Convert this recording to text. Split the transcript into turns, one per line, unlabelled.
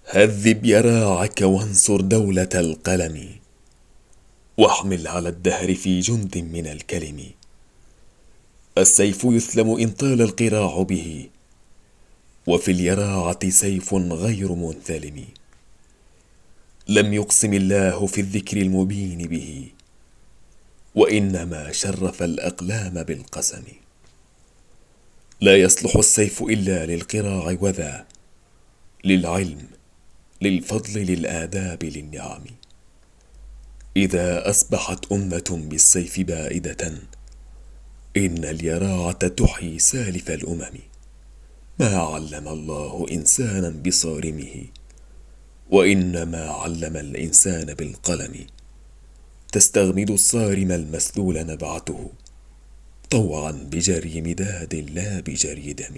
هذب يراعك وانصر دولة القلم، واحمل على الدهر في جند من الكلم. السيف يثلم إن طال القراع به، وفي اليراعة سيف غير منثلم. لم يقسم الله في الذكر المبين به، وإنما شرف الأقلام بالقسم. لا يصلح السيف إلا للقراع وذا، للعلم، للفضل، للآداب، للنعم. إذا أصبحت أمة بالسيف بائدة، إن اليراعة تحيي سالف الأمم. ما علم الله إنسانا بصارمه، وإنما علم الإنسان بالقلم. تستغمد الصارم المسلول نبعته، طوعا بجري مداد لا بجري دم.